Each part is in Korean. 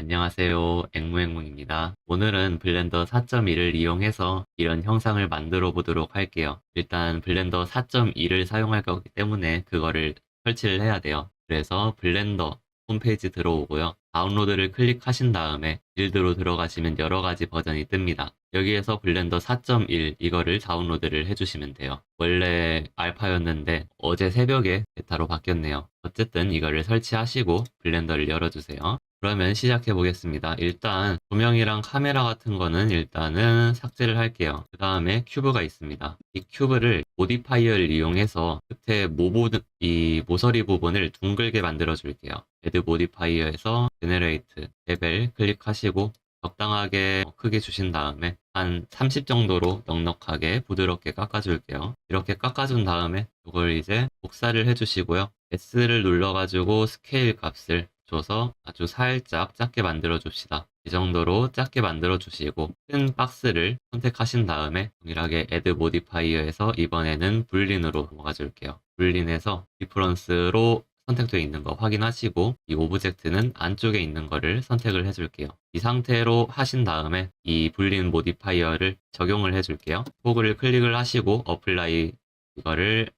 안녕하세요. 앵무앵무입니다. 오늘은 블렌더 4.1을 이용해서 이런 형상을 만들어 보도록 할게요. 일단 블렌더 4.1을 사용할 거기 때문에 그거를 설치를 해야 돼요. 그래서 블렌더 홈페이지 들어오고요. 다운로드를 클릭하신 다음에 빌드로 들어가시면 여러 가지 버전이 뜹니다. 여기에서 블렌더 4.1 이거를 다운로드를 해주시면 돼요. 원래 알파였는데 어제 새벽에 베타로 바뀌었네요. 어쨌든 이거를 설치하시고 블렌더를 열어주세요. 그러면 시작해 보겠습니다. 일단 조명이랑 카메라 같은 거는 일단은 삭제를 할게요. 그 다음에 큐브가 있습니다. 이 큐브를 모디파이어를 이용해서 끝에 이 모서리 부분을 둥글게 만들어 줄게요. 애드 모디파이어에서 제네레이트 레벨 클릭하시고 적당하게 크게 주신 다음에 한 30 정도로 넉넉하게 부드럽게 깎아줄게요. 이렇게 깎아준 다음에 이걸 이제 복사를 해주시고요. S를 눌러가지고 스케일 값을 줘서 아주 살짝 작게 만들어 줍시다. 이 정도로 작게 만들어 주시고 큰 박스를 선택하신 다음에 동일하게 Add Modifier에서 이번에는 불린으로 넘어가 줄게요. 불린에서 디퍼런스로 선택되어 있는 거 확인하시고 이 오브젝트는 안쪽에 있는 거를 선택을 해줄게요. 이 상태로 하신 다음에 이 불린 모디파이어를 적용을 해줄게요. 포그를 클릭을 하시고 어플라이 이거를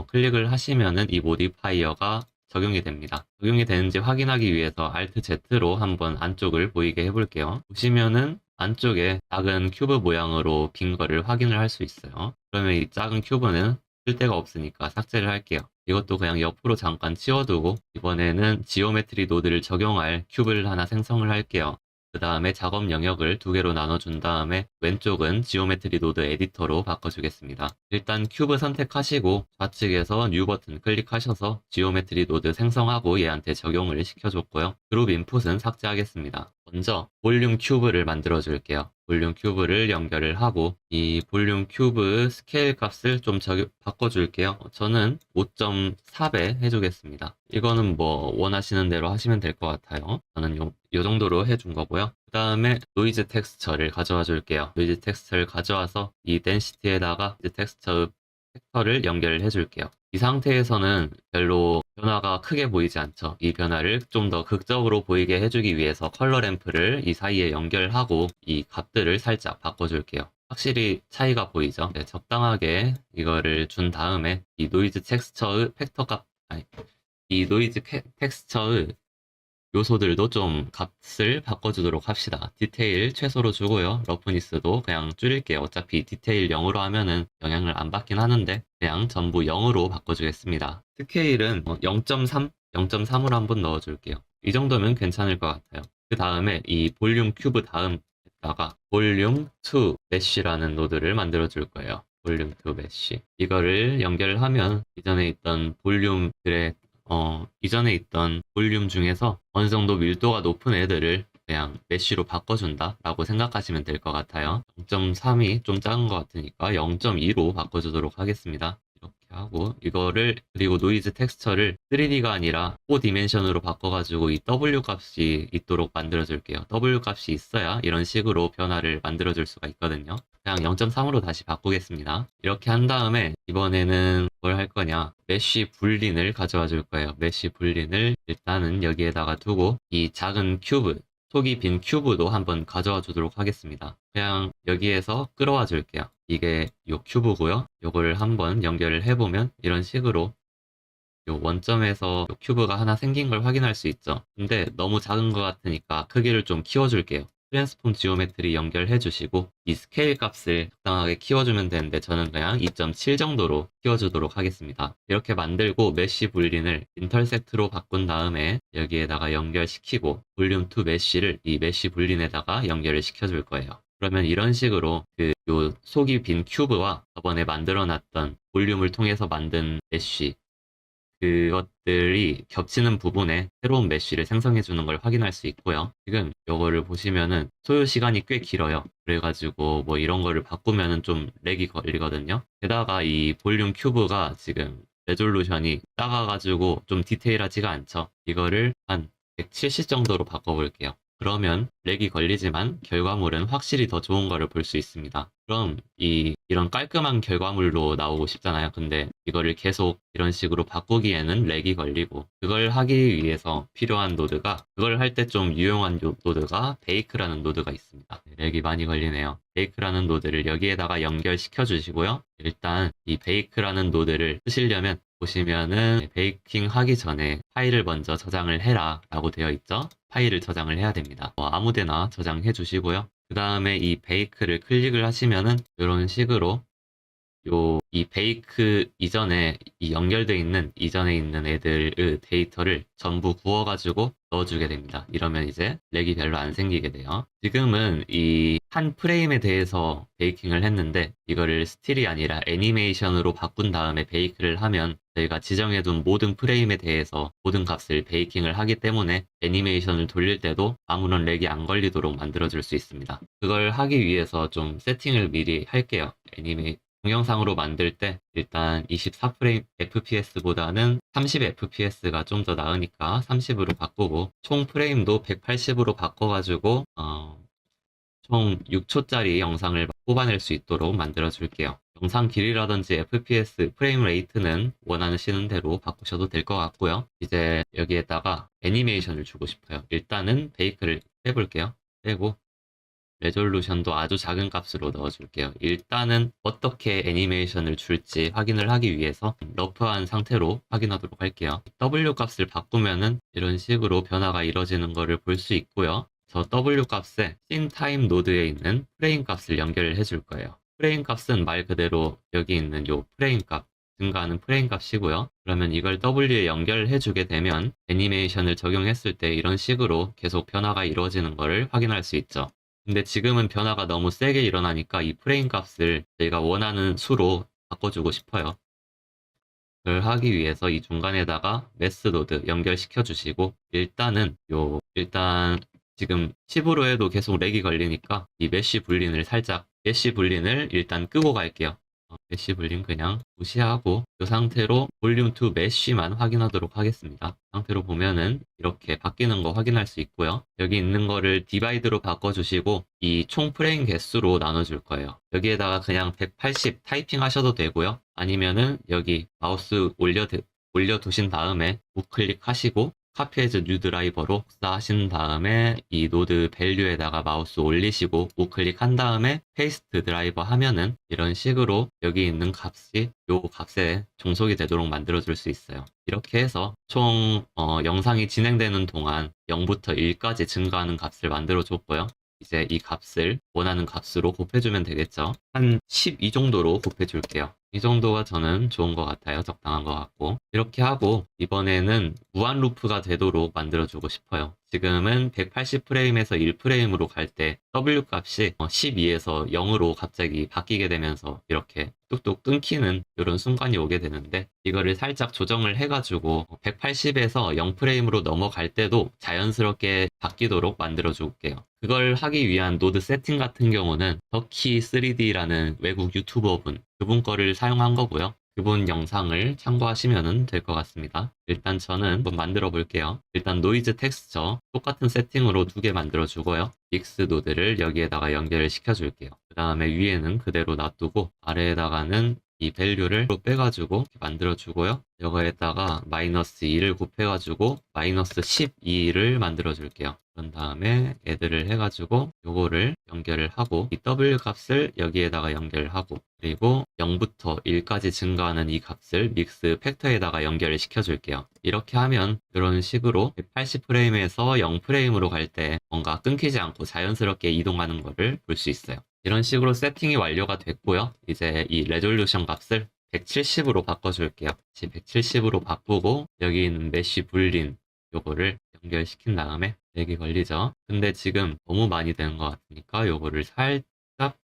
클릭을 하시면은 이 모디파이어가 적용이 됩니다. 적용이 되는지 확인하기 위해서 Alt Z로 한번 안쪽을 보이게 해볼게요. 보시면은 안쪽에 작은 큐브 모양으로 빈 거를 확인을 할 수 있어요. 그러면 이 작은 큐브는 쓸 데가 없으니까 삭제를 할게요. 이것도 그냥 옆으로 잠깐 치워두고 이번에는 지오메트리 노드를 적용할 큐브를 하나 생성을 할게요. 그 다음에 작업 영역을 두 개로 나눠준 다음에 왼쪽은 지오메트리 노드 에디터로 바꿔주겠습니다. 일단 큐브 선택하시고 좌측에서 뉴 버튼 클릭하셔서 지오메트리 노드 생성하고 얘한테 적용을 시켜줬고요. 그룹 인풋은 삭제하겠습니다. 먼저 볼륨 큐브를 만들어 줄게요. 볼륨 큐브를 연결을 하고 이 볼륨 큐브 스케일 값을 좀 바꿔줄게요. 저는 5.4배 해주겠습니다. 이거는 뭐 원하시는 대로 하시면 될 것 같아요. 저는 요 정도로 해준 거고요. 그 다음에 노이즈 텍스처를 가져와 줄게요. 노이즈 텍스처를 가져와서 이 덴시티에다가 텍스처 팩터를 연결을 해줄게요. 이 상태에서는 별로 변화가 크게 보이지 않죠. 이 변화를 좀 더 극적으로 보이게 해주기 위해서 컬러 램프를 이 사이에 연결하고 이 값들을 살짝 바꿔줄게요. 확실히 차이가 보이죠? 네, 적당하게 이거를 준 다음에 이 노이즈 텍스처의 팩터 값, 아니, 이 노이즈 텍스처의 요소들도 좀 값을 바꿔주도록 합시다. 디테일 최소로 주고요. 러프니스도 그냥 줄일게요. 어차피 디테일 0으로 하면은 영향을 안 받긴 하는데 그냥 전부 0으로 바꿔주겠습니다. 스케일은 0.3? 0.3으로 한번 넣어줄게요. 이 정도면 괜찮을 것 같아요. 그 다음에 이 볼륨 큐브 다음에다가 볼륨 2 메쉬라는 노드를 만들어 줄 거예요. 볼륨 2 메쉬. 이거를 연결하면 이전에 있던 볼륨들의 이전에 있던 볼륨 중에서 어느 정도 밀도가 높은 애들을 그냥 메쉬로 바꿔준다 라고 생각하시면 될 것 같아요. 0.3이 좀 작은 것 같으니까 0.2로 바꿔주도록 하겠습니다. 이렇게 하고 이거를 그리고 노이즈 텍스처를 3D가 아니라 4디멘션으로 바꿔가지고 이 W 값이 있도록 만들어줄게요. W 값이 있어야 이런 식으로 변화를 만들어줄 수가 있거든요. 그냥 0.3으로 다시 바꾸겠습니다. 이렇게 한 다음에 이번에는 뭘 할 거냐, 메쉬 불린을 가져와 줄 거예요. 메쉬 불린을 일단은 여기에다가 두고 이 작은 큐브, 속이 빈 큐브도 한번 가져와 주도록 하겠습니다. 그냥 여기에서 끌어와 줄게요. 이게 요 큐브고요. 요거를 한번 연결을 해보면 이런 식으로 요 원점에서 요 큐브가 하나 생긴 걸 확인할 수 있죠. 근데 너무 작은 것 같으니까 크기를 좀 키워줄게요. 트랜스폼 지오메트리 연결해 주시고 이 스케일 값을 적당하게 키워주면 되는데 저는 그냥 2.7 정도로 키워주도록 하겠습니다. 이렇게 만들고 메쉬 불린을 인터섹트로 바꾼 다음에 여기에다가 연결시키고 볼륨 2 메쉬를 이 메쉬 불린에다가 연결을 시켜줄 거예요. 그러면 이런 식으로 요 속이 빈 큐브와 저번에 만들어놨던 볼륨을 통해서 만든 메쉬 그것들이 겹치는 부분에 새로운 메쉬를 생성해 주는 걸 확인할 수 있고요. 지금 이거를 보시면은 소요 시간이 꽤 길어요. 그래가지고 뭐 이런 거를 바꾸면은 좀 렉이 걸리거든요. 게다가 이 볼륨 큐브가 지금 레졸루션이 작아가지고 좀 디테일하지가 않죠. 이거를 한 170 정도로 바꿔볼게요. 그러면 렉이 걸리지만 결과물은 확실히 더 좋은 거를 볼 수 있습니다. 그럼 이런 깔끔한 결과물로 나오고 싶잖아요. 근데 이거를 계속 이런 식으로 바꾸기에는 렉이 걸리고, 그걸 하기 위해서 필요한 노드가, 그걸 할 때 좀 유용한 노드가 베이크라는 노드가 있습니다. 렉이 많이 걸리네요. 베이크라는 노드를 여기에다가 연결시켜 주시고요. 일단 이 베이크라는 노드를 쓰시려면 보시면은 베이킹 하기 전에 파일을 먼저 저장을 해라 라고 되어 있죠. 파일을 저장을 해야 됩니다. 아무데나 저장해 주시고요. 그 다음에 이 베이크를 클릭을 하시면은 이런 식으로 이 베이크 이전에 이 연결되어 있는 이전에 있는 애들의 데이터를 전부 구워가지고 넣어주게 됩니다. 이러면 이제 렉이 별로 안 생기게 돼요. 지금은 이 한 프레임에 대해서 베이킹을 했는데 이거를 스틸이 아니라 애니메이션으로 바꾼 다음에 베이크를 하면 저희가 지정해둔 모든 프레임에 대해서 모든 값을 베이킹을 하기 때문에 애니메이션을 돌릴 때도 아무런 렉이 안 걸리도록 만들어줄 수 있습니다. 그걸 하기 위해서 좀 세팅을 미리 할게요. 동영상으로 만들 때 일단 24프레임 FPS보다는 30fps가 좀 더 나으니까 30으로 바꾸고, 총 프레임도 180으로 바꿔가지고 총 6초짜리 영상을 뽑아낼 수 있도록 만들어 줄게요. 영상 길이라든지 FPS 프레임 레이트는 원하시는 대로 바꾸셔도 될 것 같고요. 이제 여기에다가 애니메이션을 주고 싶어요. 일단은 베이크를 빼볼게요. 빼고 레졸루션도 아주 작은 값으로 넣어줄게요. 일단은 어떻게 애니메이션을 줄지 확인을 하기 위해서 러프한 상태로 확인하도록 할게요. W 값을 바꾸면은 이런 식으로 변화가 이루어지는 것을 볼 수 있고요. 저 W 값에 씬타임 노드에 있는 프레임 값을 연결을 해줄 거예요. 프레임 값은 말 그대로 여기 있는 요 프레임 값, 증가하는 프레임 값이고요. 그러면 이걸 W에 연결해 주게 되면 애니메이션을 적용했을 때 이런 식으로 계속 변화가 이루어지는 것을 확인할 수 있죠. 근데 지금은 변화가 너무 세게 일어나니까 이 프레임 값을 저희가 원하는 수로 바꿔주고 싶어요. 그걸 하기 위해서 이 중간에다가 매스 노드 연결시켜 주시고, 일단 지금 10으로 해도 계속 렉이 걸리니까 이 메쉬 불린을 일단 끄고 갈게요. 메쉬 불린 그냥 무시하고 이 상태로 볼륨 2 메쉬만 확인하도록 하겠습니다. 이 상태로 보면은 이렇게 바뀌는 거 확인할 수 있고요. 여기 있는 거를 디바이드로 바꿔주시고 이 총 프레임 개수로 나눠줄 거예요. 여기에다가 그냥 180 타이핑 하셔도 되고요. 아니면은 여기 마우스 올려두신 다음에 우클릭 하시고 카피 에즈 뉴 드라이버로 복사하신 다음에 이 노드 밸류에다가 마우스 올리시고 우클릭한 다음에 페이스트 드라이버 하면은 이런 식으로 여기 있는 값이 요 값에 종속이 되도록 만들어 줄 수 있어요. 이렇게 해서 총 영상이 진행되는 동안 0부터 1까지 증가하는 값을 만들어 줬고요. 이제 이 값을 원하는 값으로 곱해주면 되겠죠. 한 12 정도로 곱해줄게요. 이 정도가 저는 좋은 것 같아요. 적당한 것 같고. 이렇게 하고 이번에는 무한 루프가 되도록 만들어주고 싶어요. 지금은 180프레임에서 1프레임으로 갈 때 W 값이 12에서 0으로 갑자기 바뀌게 되면서 이렇게 뚝뚝 끊기는 이런 순간이 오게 되는데, 이거를 살짝 조정을 해가지고 180에서 0프레임으로 넘어갈 때도 자연스럽게 바뀌도록 만들어 줄게요. 그걸 하기 위한 노드 세팅 같은 경우는 더키 3D라는 외국 유튜버분, 그분 거를 사용한 거고요. 그분 영상을 참고하시면 될 것 같습니다. 일단 저는 한번 만들어 볼게요. 일단 노이즈 텍스처 똑같은 세팅으로 2개 만들어 주고요. 믹스 노드를 여기에다가 연결을 시켜 줄게요. 그 다음에 위에는 그대로 놔두고 아래에다가는 이 밸류를 빼가지고 만들어 주고요. 이거에다가 마이너스 2를 곱해가지고 마이너스 12를 만들어 줄게요. 그런 다음에 애들을 해가지고 요거를 연결을 하고 이 W 값을 여기에다가 연결하고, 그리고 0부터 1까지 증가하는 이 값을 믹스 팩터에다가 연결을 시켜줄게요. 이렇게 하면 이런 식으로 180프레임에서 0프레임으로 갈 때 뭔가 끊기지 않고 자연스럽게 이동하는 것을 볼 수 있어요. 이런 식으로 세팅이 완료가 됐고요. 이제 이 레졸루션 값을 170으로 바꿔줄게요. 170으로 바꾸고 여기 있는 메쉬 불린 요거를 연결시킨 다음에 렉이 걸리죠. 근데 지금 너무 많이 되는 것 같으니까 요거를 살짝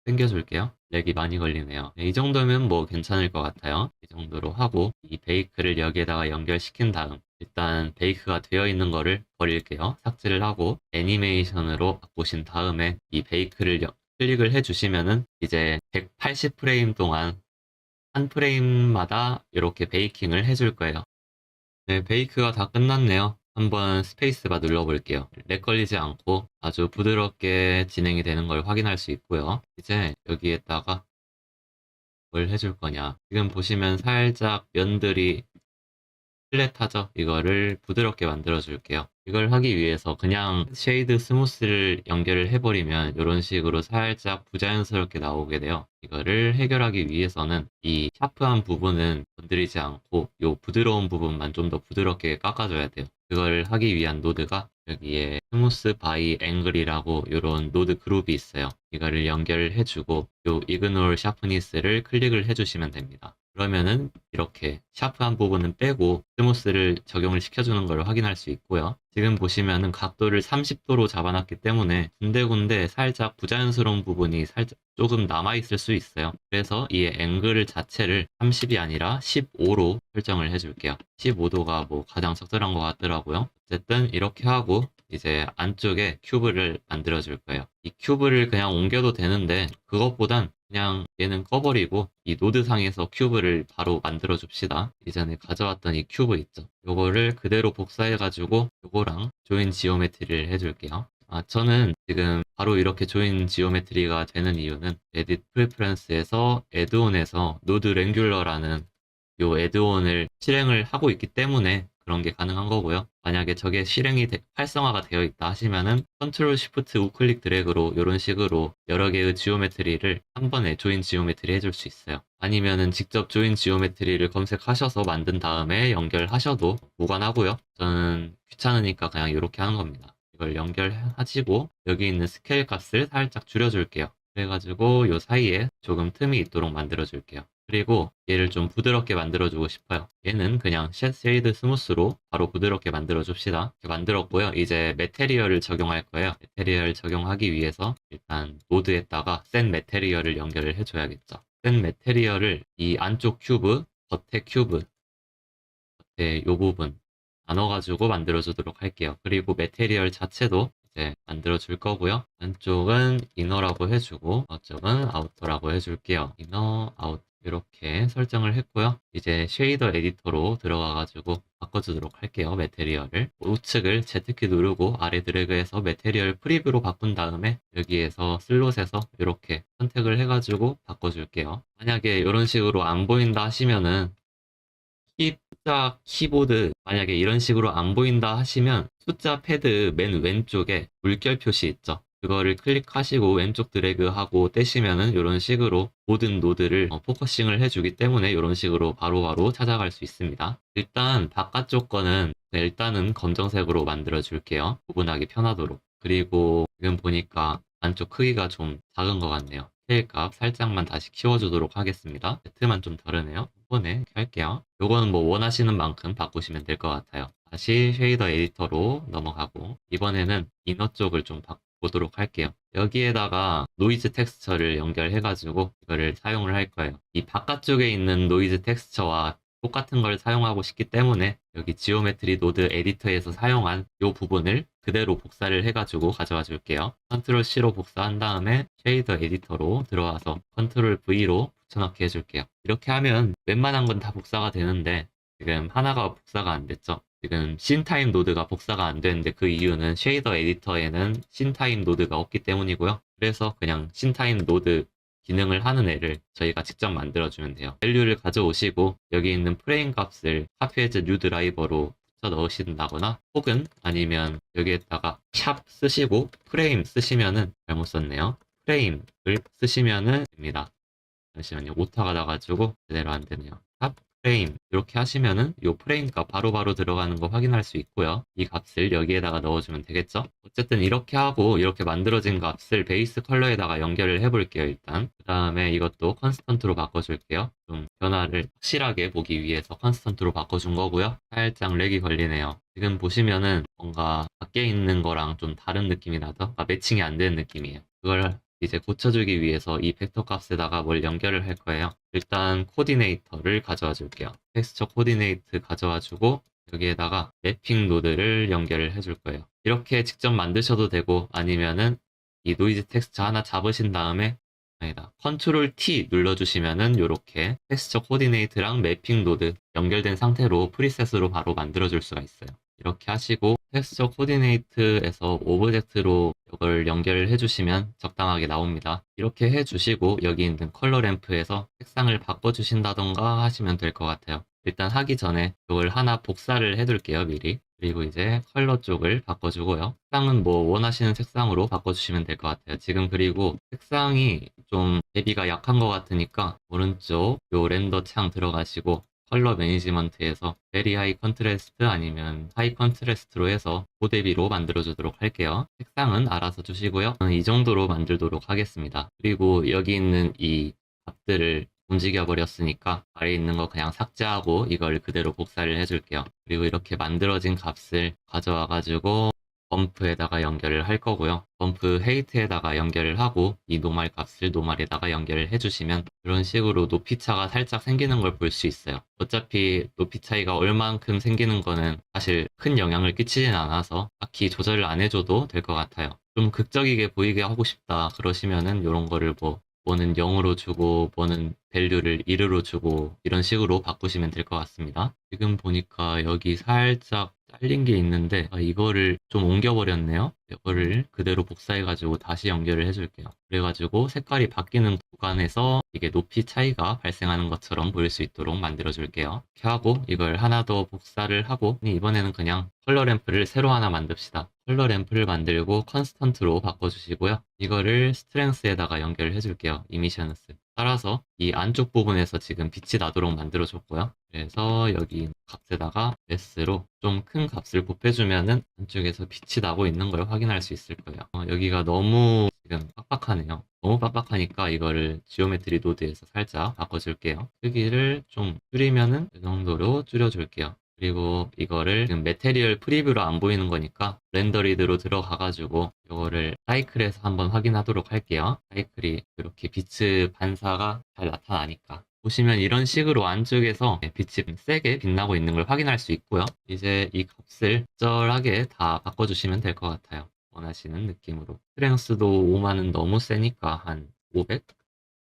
당겨줄게요. 렉이 많이 걸리네요. 이 정도면 뭐 괜찮을 것 같아요. 이 정도로 하고 이 베이크를 여기에다가 연결시킨 다음 일단 베이크가 되어 있는 거를 버릴게요. 삭제를 하고 애니메이션으로 바꾸신 다음에 이 베이크를 클릭을 해주시면은 이제 180프레임 동안 한 프레임마다 이렇게 베이킹을 해줄 거예요. 네, 베이크가 다 끝났네요. 한번 스페이스바 눌러볼게요. 렉 걸리지 않고 아주 부드럽게 진행이 되는 걸 확인할 수 있고요. 이제 여기에다가 뭘 해줄 거냐. 지금 보시면 살짝 면들이 플랫하죠? 이거를 부드럽게 만들어 줄게요. 이걸 하기 위해서 그냥 쉐이드 스무스를 연결을 해버리면 이런 식으로 살짝 부자연스럽게 나오게 돼요. 이거를 해결하기 위해서는 이 샤프한 부분은 건드리지 않고 이 부드러운 부분만 좀 더 부드럽게 깎아줘야 돼요. 그걸 하기 위한 노드가 여기에 스무스 바이 앵글이라고 이런 노드 그룹이 있어요. 이거를 연결을 해주고 이 이그노어 샤프니스를 클릭을 해주시면 됩니다. 그러면은 이렇게 샤프한 부분은 빼고 스무스를 적용을 시켜주는 걸 확인할 수 있고요. 지금 보시면은 각도를 30도로 잡아놨기 때문에 군데군데 살짝 부자연스러운 부분이 살짝 조금 남아있을 수 있어요. 그래서 이 앵글 자체를 30이 아니라 15로 설정을 해줄게요. 15도가 뭐 가장 적절한 것 같더라고요. 어쨌든 이렇게 하고 이제 안쪽에 큐브를 만들어 줄 거예요. 이 큐브를 그냥 옮겨도 되는데 그것보단 그냥 얘는 꺼버리고 이 노드상에서 큐브를 바로 만들어 줍시다. 이전에 가져왔던 이 큐브 있죠. 요거를 그대로 복사해가지고 요거랑 조인 지오메트리를 해줄게요. 저는 지금 바로 이렇게 조인 지오메트리가 되는 이유는 에딧 프레퍼런스에서 애드온에서 노드 랭귤러라는 요 애드온을 실행을 하고 있기 때문에 그런 게 가능한 거고요. 만약에 저게 활성화가 되어 있다 하시면은 컨트롤 시프트 우클릭 드래그로 이런 식으로 여러 개의 지오메트리를 한 번에 조인 지오메트리 해줄 수 있어요. 아니면은 직접 조인 지오메트리를 검색하셔서 만든 다음에 연결하셔도 무관하고요. 저는 귀찮으니까 그냥 이렇게 하는 겁니다. 이걸 연결하시고 여기 있는 스케일 값을 살짝 줄여줄게요. 그래가지고 요 사이에 조금 틈이 있도록 만들어줄게요. 그리고 얘를 좀 부드럽게 만들어주고 싶어요. 얘는 그냥 쉐이드 스무스로 바로 부드럽게 만들어줍시다. 이렇게 만들었고요. 이제 매테리얼을 적용할 거예요. 매테리얼 적용하기 위해서 일단 노드에다가 센 매테리얼을 연결을 해줘야겠죠. 센 매테리얼을 이 안쪽 큐브, 겉에 큐브, 겉에 요 부분 나눠가지고 만들어주도록 할게요. 그리고 매테리얼 자체도 이제 만들어줄 거고요. 안쪽은 이너라고 해주고 앞쪽은 아우터라고 해줄게요. 이너, 아웃 이렇게 설정을 했고요. 이제 쉐이더 에디터로 들어가가지고 바꿔주도록 할게요. 매테리얼을 우측을 Z키 누르고 아래 드래그해서 매테리얼 프리뷰로 바꾼 다음에 여기에서 슬롯에서 이렇게 선택을 해가지고 바꿔줄게요. 만약에 이런 식으로 안 보인다 하시면은 숫자 키보드 만약에 이런 식으로 안 보인다 하시면 숫자 패드 맨 왼쪽에 물결 표시 있죠. 그거를 클릭하시고 왼쪽 드래그하고 떼시면은 이런 식으로 모든 노드를 포커싱을 해주기 때문에 이런 식으로 바로바로 찾아갈 수 있습니다. 일단 바깥쪽 거는 일단은 검정색으로 만들어 줄게요. 구분하기 편하도록. 그리고 지금 보니까 안쪽 크기가 좀 작은 것 같네요. 스케일 값 살짝만 다시 키워주도록 하겠습니다. Z만 좀 다르네요. 이번에 이렇게 할게요. 요거는 뭐 원하시는 만큼 바꾸시면 될 것 같아요. 다시 쉐이더 에디터로 넘어가고 이번에는 이너 쪽을 좀 바꾸도록 할게요. 여기에다가 노이즈 텍스처를 연결해가지고 이거를 사용을 할 거예요. 이 바깥쪽에 있는 노이즈 텍스처와 똑같은 걸 사용하고 싶기 때문에 여기 지오메트리 노드 에디터에서 사용한 이 부분을 그대로 복사를 해가지고 가져와 줄게요. 컨트롤 C로 복사한 다음에 쉐이더 에디터로 들어와서 컨트롤 V로 붙여넣기 해줄게요. 이렇게 하면 웬만한 건 다 복사가 되는데 지금 하나가 복사가 안 됐죠. 지금 씬타임 노드가 복사가 안 되는데 그 이유는 쉐이더 에디터에는 씬타임 노드가 없기 때문이고요. 그래서 그냥 씬타임 노드 기능을 하는 애를 저희가 직접 만들어주면 돼요. 밸류를 가져오시고 여기 있는 프레임 값을 카피해즈 뉴 드라이버로 붙여 넣으신다거나 혹은 아니면 여기에다가 샵 쓰시고 프레임 쓰시면은 잘못 썼네요. 프레임을 쓰시면은 됩니다. 잠시만요. 오타가 나가지고 제대로 안 되네요. 샵 프레임 이렇게 하시면은 이 프레임 값 바로바로 들어가는 거 확인할 수 있고요. 이 값을 여기에다가 넣어주면 되겠죠. 어쨌든 이렇게 하고 이렇게 만들어진 값을 베이스 컬러에다가 연결을 해볼게요. 일단 그 다음에 이것도 컨스턴트로 바꿔줄게요. 좀 변화를 확실하게 보기 위해서 컨스턴트로 바꿔준 거고요. 살짝 렉이 걸리네요. 지금 보시면은 뭔가 밖에 있는 거랑 좀 다른 느낌이 나죠? 매칭이 안 되는 느낌이에요. 그걸 이제 고쳐주기 위해서 이 벡터 값에다가 뭘 연결을 할 거예요. 일단 코디네이터를 가져와 줄게요. 텍스처 코디네이트 가져와 주고 여기에다가 매핑 노드를 연결을 해줄 거예요. 이렇게 직접 만드셔도 되고 아니면은 이 노이즈 텍스처 하나 잡으신 다음에 아니다. 컨트롤 T 눌러주시면은 이렇게 텍스처 코디네이트랑 매핑 노드 연결된 상태로 프리셋으로 바로 만들어줄 수가 있어요. 이렇게 하시고 텍스처 코디네이트에서 오브젝트로 이걸 연결을 해주시면 적당하게 나옵니다. 이렇게 해주시고 여기 있는 컬러 램프에서 색상을 바꿔주신다던가 하시면 될 것 같아요. 일단 하기 전에 이걸 하나 복사를 해둘게요, 미리. 그리고 이제 컬러 쪽을 바꿔주고요. 색상은 뭐 원하시는 색상으로 바꿔주시면 될 것 같아요. 지금 그리고 색상이 좀 대비가 약한 것 같으니까 오른쪽 요 렌더 창 들어가시고 컬러 매니지먼트에서 베리 하이 컨트레스트 아니면 하이 컨트레스트로 해서 고대비로 만들어 주도록 할게요. 색상은 알아서 주시고요. 저는 이 정도로 만들도록 하겠습니다. 그리고 여기 있는 이 값들을 움직여 버렸으니까 아래 있는 거 그냥 삭제하고 이걸 그대로 복사를 해줄게요. 그리고 이렇게 만들어진 값을 가져와 가지고 범프에다가 연결을 할 거고요. 범프 헤이트에다가 연결을 하고 이 노말 값을 노말에다가 연결을 해주시면 이런 식으로 높이 차가 살짝 생기는 걸 볼 수 있어요. 어차피 높이 차이가 얼만큼 생기는 거는 사실 큰 영향을 끼치진 않아서 딱히 조절을 안 해줘도 될 것 같아요. 좀 극적이게 보이게 하고 싶다 그러시면은 이런 거를 뭐는 0으로 주고 뭐는 밸류를 1으로 주고 이런 식으로 바꾸시면 될 것 같습니다. 지금 보니까 여기 살짝 잘린 게 있는데 이거를 좀 옮겨버렸네요. 이거를 그대로 복사해가지고 다시 연결을 해줄게요. 그래가지고 색깔이 바뀌는 구간에서 이게 높이 차이가 발생하는 것처럼 보일 수 있도록 만들어줄게요. 이렇게 하고 이걸 하나 더 복사를 하고 이번에는 그냥 컬러 램프를 새로 하나 만듭시다. 컬러 램프를 만들고 컨스턴트로 바꿔주시고요. 이거를 스트렝스에다가 연결을 해줄게요. 이미셔너스. 따라서 이 안쪽 부분에서 지금 빛이 나도록 만들어줬고요. 그래서 여기 값에다가 S로 좀 큰 값을 곱해주면은 안쪽에서 빛이 나고 있는 걸 확인할 수 있을 거예요. 여기가 너무 지금 빡빡하네요. 너무 빡빡하니까 이거를 지오메트리 노드에서 살짝 바꿔줄게요. 크기를 좀 줄이면은 이 정도로 줄여줄게요. 그리고 이거를 지금 메테리얼 프리뷰로 안 보이는 거니까 렌더리드로 들어가가지고 이거를 사이클에서 한번 확인하도록 할게요. 사이클이 이렇게 빛의 반사가 잘 나타나니까. 보시면 이런 식으로 안쪽에서 빛이 세게 빛나고 있는 걸 확인할 수 있고요. 이제 이 값을 적절하게 다 바꿔주시면 될 것 같아요. 원하시는 느낌으로. 스트렝스도 5만은 너무 세니까 한 500?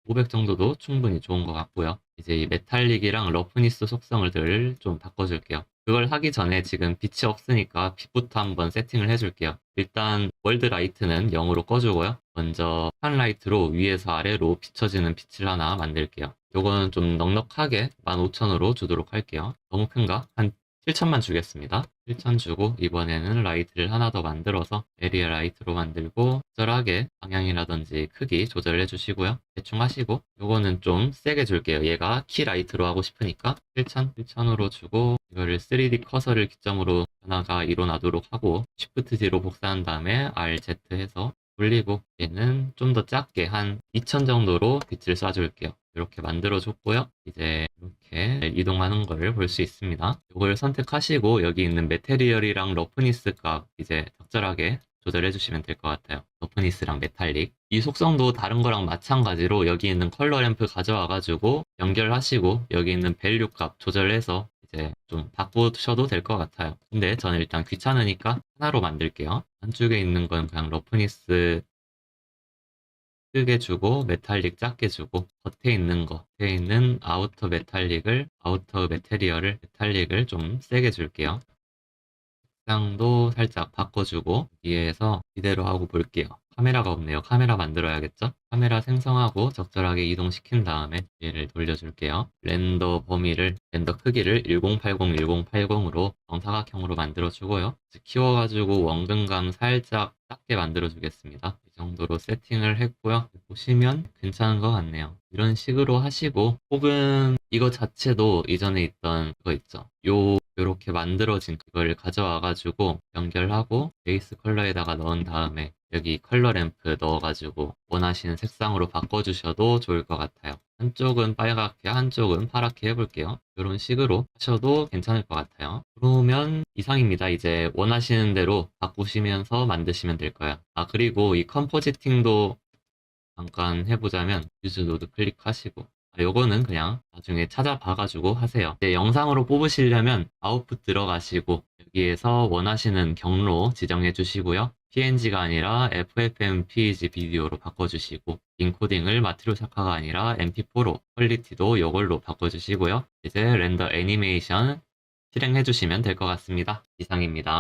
500 정도도 충분히 좋은 것 같고요. 이제 이 메탈릭이랑 러프니스 속성을 좀 바꿔줄게요. 그걸 하기 전에 지금 빛이 없으니까 빛부터 한번 세팅을 해줄게요. 일단 월드 라이트는 0으로 꺼주고요. 먼저 sun라이트로 위에서 아래로 비춰지는 빛을 하나 만들게요. 요거는 좀 넉넉하게 15,000으로 주도록 할게요. 너무 큰가? 한 7,000만 주겠습니다. 7,000 주고 이번에는 라이트를 하나 더 만들어서 에리어 라이트로 만들고 적절하게 방향이라든지 크기 조절해 주시고요. 대충 하시고 요거는 좀 세게 줄게요. 얘가 키 라이트로 하고 싶으니까 7,000, 7,000으로 주고 이거를 3D 커서를 기점으로 하나가 일어나도록 하고 Shift D로 복사한 다음에 RZ 해서 돌리고 얘는 좀 더 작게 한 2000 정도로 빛을 쏴줄게요. 이렇게 만들어줬고요. 이제 이렇게 이동하는 거를 볼 수 있습니다. 이걸 선택하시고 여기 있는 메테리얼이랑 러프니스 값 이제 적절하게 조절해 주시면 될 것 같아요. 러프니스랑 메탈릭. 이 속성도 다른 거랑 마찬가지로 여기 있는 컬러 램프 가져와 가지고 연결하시고 여기 있는 밸류 값 조절해서 이제 좀 바꾸셔도 될 것 같아요. 근데 저는 일단 귀찮으니까 하나로 만들게요. 안쪽에 있는 건 그냥 러프니스 크게 주고 메탈릭 작게 주고 겉에 있는 아우터 메테리얼을 메탈릭을 좀 세게 줄게요. 색상도 살짝 바꿔주고 위에서 이대로 하고 볼게요. 카메라가 없네요. 카메라 만들어야겠죠? 카메라 생성하고 적절하게 이동시킨 다음에 얘를 돌려줄게요. 렌더 크기를 1080으로 정사각형으로 만들어주고요. 키워가지고 원근감 살짝 작게 만들어주겠습니다. 이 정도로 세팅을 했고요. 보시면 괜찮은 것 같네요. 이런 식으로 하시고 혹은 이거 자체도 이전에 있던 그거 있죠. 요렇게 만들어진 그걸 가져와가지고 연결하고 베이스 컬러에다가 넣은 다음에 여기 컬러 램프 넣어가지고 원하시는 색상으로 바꿔주셔도 좋을 것 같아요. 한쪽은 빨갛게 한쪽은 파랗게 해볼게요. 이런 식으로 하셔도 괜찮을 것 같아요. 그러면 이상입니다. 이제 원하시는 대로 바꾸시면서 만드시면 될 거예요. 그리고 이 컴포지팅도 잠깐 해보자면 유즈 노드 클릭하시고 요거는 그냥 나중에 찾아봐가지고 하세요. 이제 영상으로 뽑으시려면 아웃풋 들어가시고 여기에서 원하시는 경로 지정해 주시고요. PNG가 아니라 FFmpeg 비디오로 바꿔주시고 인코딩을 마트로샤카가 아니라 MP4로 퀄리티도 이걸로 바꿔주시고요. 이제 렌더 애니메이션 실행해 주시면 될 것 같습니다. 이상입니다.